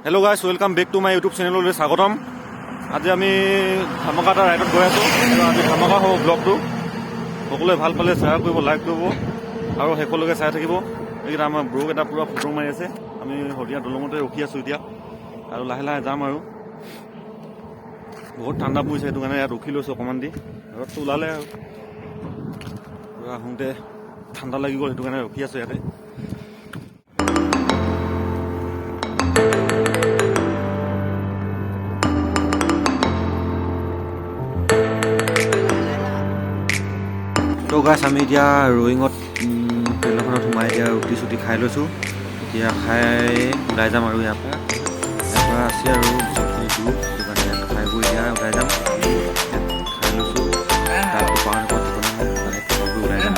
Hello' guys, welcome back to my YouTube চেনেললৈ স্বাগতম। আজি আমি ধামাকা এটা ৰাইডত গৈ আছোঁ। আজি ধামাকা হ'ব ব্লগটো। সকলোৱে ভাল পালে শ্বেয়াৰ কৰিব, লাইক কৰিব আৰু শেষলৈকে চাই থাকিব। এইকেইটা আমাৰ ব্ৰক এটা পূৰা ফটো মাৰি আছে। আমি শদিয়া দলঙতে ৰখি আছোঁ এতিয়া আৰু লাহে লাহে যাম আৰু বহুত ঠাণ্ডা পৰিছে, সেইটো কাৰণে ইয়াত ৰখি লৈছোঁ অকণমান দি। ৰ'দটো ওলালে আৰু পূৰা আহোঁতে ঠাণ্ডা লাগি গ'ল, সেইটো কাৰণে ৰখি আছোঁ ইয়াতে। ত' গাইছ, আমি এতিয়া ৰয়িঙত ট্ৰেইলখনত সোমাই এতিয়া ৰুটি চুটি খাই লৈছোঁ। এতিয়া খাই ওলাই যাম আৰু ইয়াৰ পৰা আছে আৰু চবখিনি দূৰ, সেইটো কাৰণে খাই বৈ এতিয়া ওলাই যাম। খাই লৈছোঁ, তাত পাৱাৰ ওলাই যাম।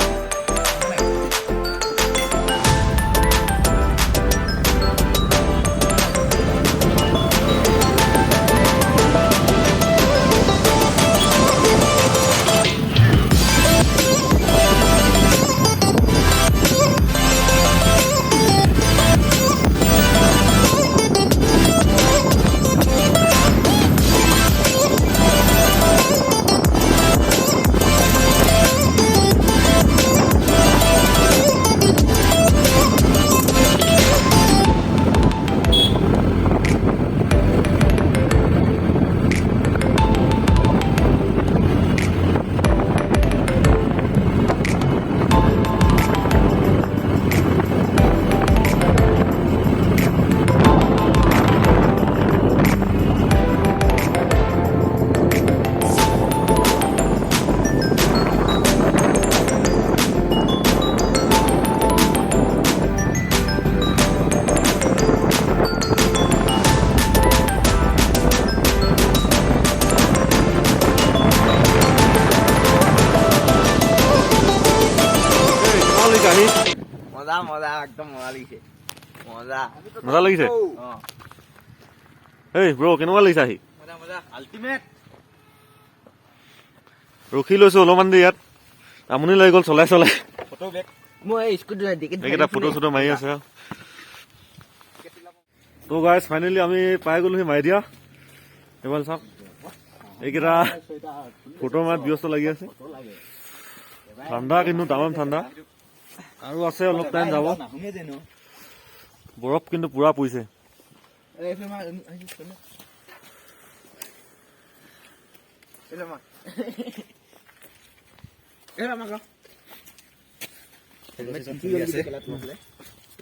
মজা মজা একদম মজা লাগিছে, মজা লাগিছে। এই ব্ৰ, কেনেকুৱা লাগিছে আহি? মজা মজা আল্টিমেট। ৰখি লৈছোঁ অলপমান দেৰি ইয়াত, আমনি লাগি গ'ল চলাই চলাই। ফটো বেক মই স্কুটি এইকেইটা ফটো চটো মাৰি আছে। ত' গাইজ, ফাইনেলি আমি পাই গ'লোহি মাইদিয়া। এইবাৰ চাওক, এইকেইটা ফটো মাৰাত ব্যস্ত লাগি আছে। ঠাণ্ডা কিন্তু তামাম ঠাণ্ডা, আৰু আছে অলপ টাইম যাব। বৰফ কিন্তু পুৰা পৰিছে।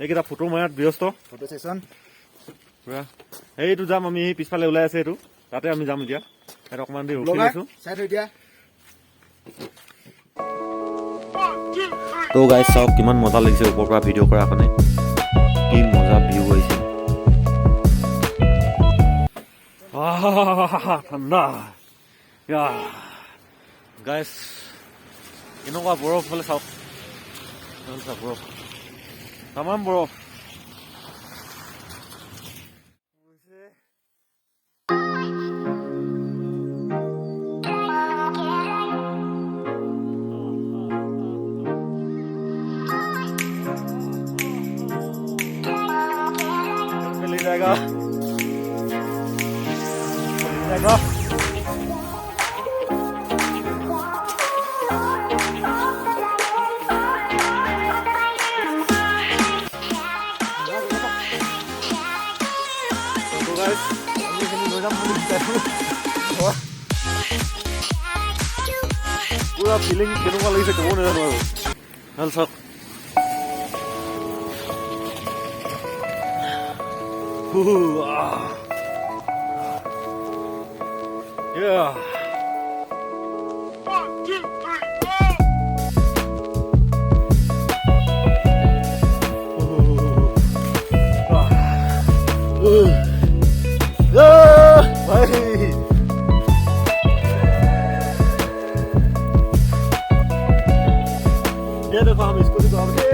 এইকেইটা ফটো মাৰাত ব্যস্ত। ফটো সেশন পুৰা এইটো যাম আমি, সেই পিছফালে ওলাই আছে এইটো, তাতে আমি যাম এতিয়া। ইয়াত অকণমান দেৰি ৰখি লৈছোঁ। ত' গাইজ চাওক কিমান মজা লাগিছে ওপৰৰ পৰা ভিডিঅ' কৰাৰ কাৰণে, কি মজা ভিউ আহিছে। ঠাণ্ডা গাইজ, কেনেকুৱা বৰফ হ'লে চাওক, বৰফ তামাম বৰফ। जाएगा जाएगा तो गाइस, আমি এখানে নজাম বলে দিছো পুৰা ফিলিং কেনেকুৱা লাগিছে ক'ব নাজানো আৰু। ভাল চাওক, yeah. 1, 2, 3, go! ये देखो हम इसको दिखाओगे।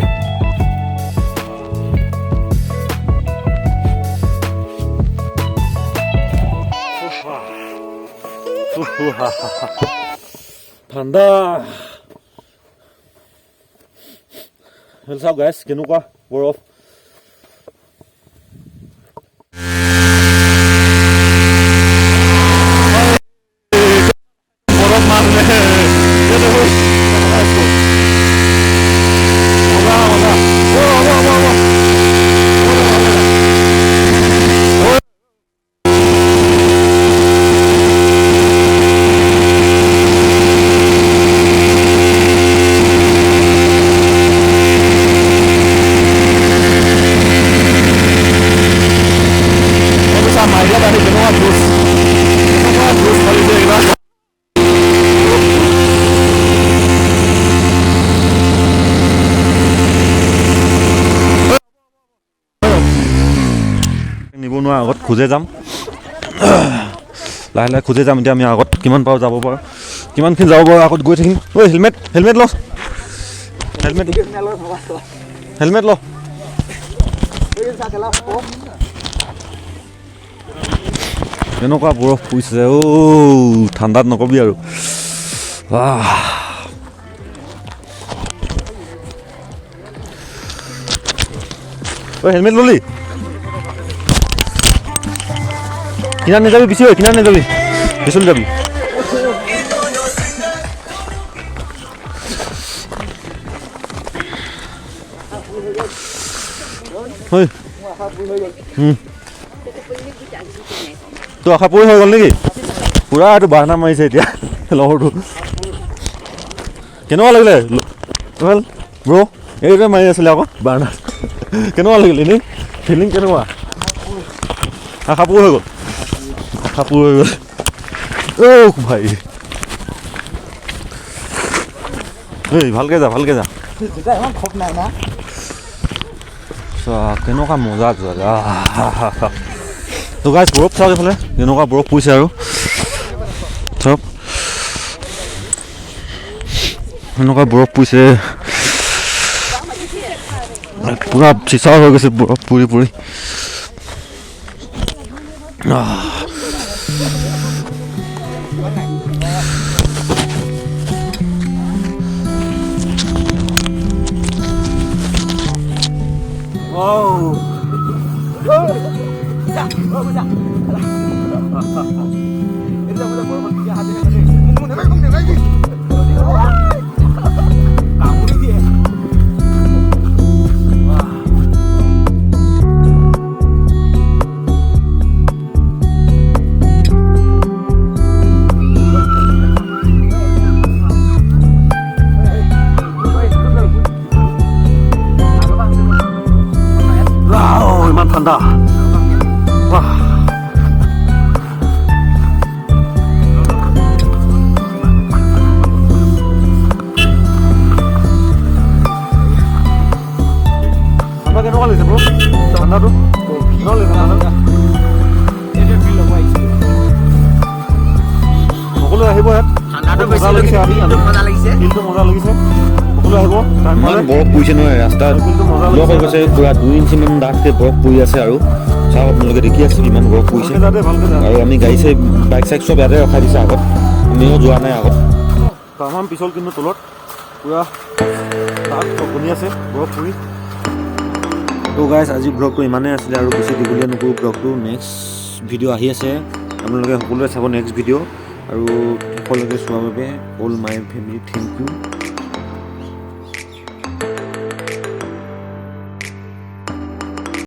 ঠাণ্ডা চাওক গাইছ, কেনেকুৱা বৰফ। নিবনুৱা আগত খোজে যাম লাহে লাহে খোজে যাম এতিয়া আমি আগত কিমান পাৰোঁ যাব পাৰোঁ কিমানখিনি যাব পাৰোঁ আগত গৈ থাকিম ঐ হেলমেট ল হেলমেট ল এনেকুৱা বৰফ পৰিছে ঠাণ্ডাত নকবি আৰু হেলমেট ললি কিনাৰ নাযাবি বেছি হয় কিনাৰ নাযাবি পিছলৈ যাবি তোৰ আশা পূৰ হৈ গ'ল নেকি পুৰা এইটো বাহানা মাৰিছে এতিয়া লগৰটো কেনেকুৱা লাগিলে ব্ৰ এইটোৱে মাৰি আছিলে আকৌ বাহানা কেনেকুৱা লাগিলে এনেই ফিলিং কেনেকুৱা আশা পূৰ হৈ গ'ল ভাই ভালকে যা কেনেকুৱা মজা যোৱা তো গাইজ বৰফ চাওক এইফালে কেনেকুৱা বৰফ পৰিছে আৰু চব এনেকুৱা বৰফ পৰিছে পুৰা চিচাও হৈ গৈছে বৰফ পৰি ইমান ঠাণ্ডা কেনেকুৱা লাগিছে ব্ৰ ঠাণ্ডাটো সকলোৱে আহিব ইয়াত মজা লাগিছে সকলোৱে আহিব বৰফ পৰিছে নহয় ৰাস্তাত ব্লক হৈ গৈছে পুৰা 2 ইঞ্চিমান ডাঠকে বৰফ পৰি আছে আৰু চাওক আপোনালোকে দেখি আছে কিমান বৰফ পৰিছে আৰু আমি গাড়ী বাইক চাইক চব ইয়াতে ৰখাই দিছে আগত আমিও যোৱা নাই আগত তামান পিছল কিন্তু তলত পুৰা বনি আছে বৰফ পৰি তো গাইজ আজি ব্লগটো ইমানেই আছিলে আৰু বেছি দীঘলীয়া নকৰোঁ ব্লগটো নেক্সট ভিডিঅ' আহি আছে আপোনালোকে সকলোৱে চাব নেক্সট ভিডিঅ' আৰু সকলোকে চোৱাৰ বাবে all my family thank U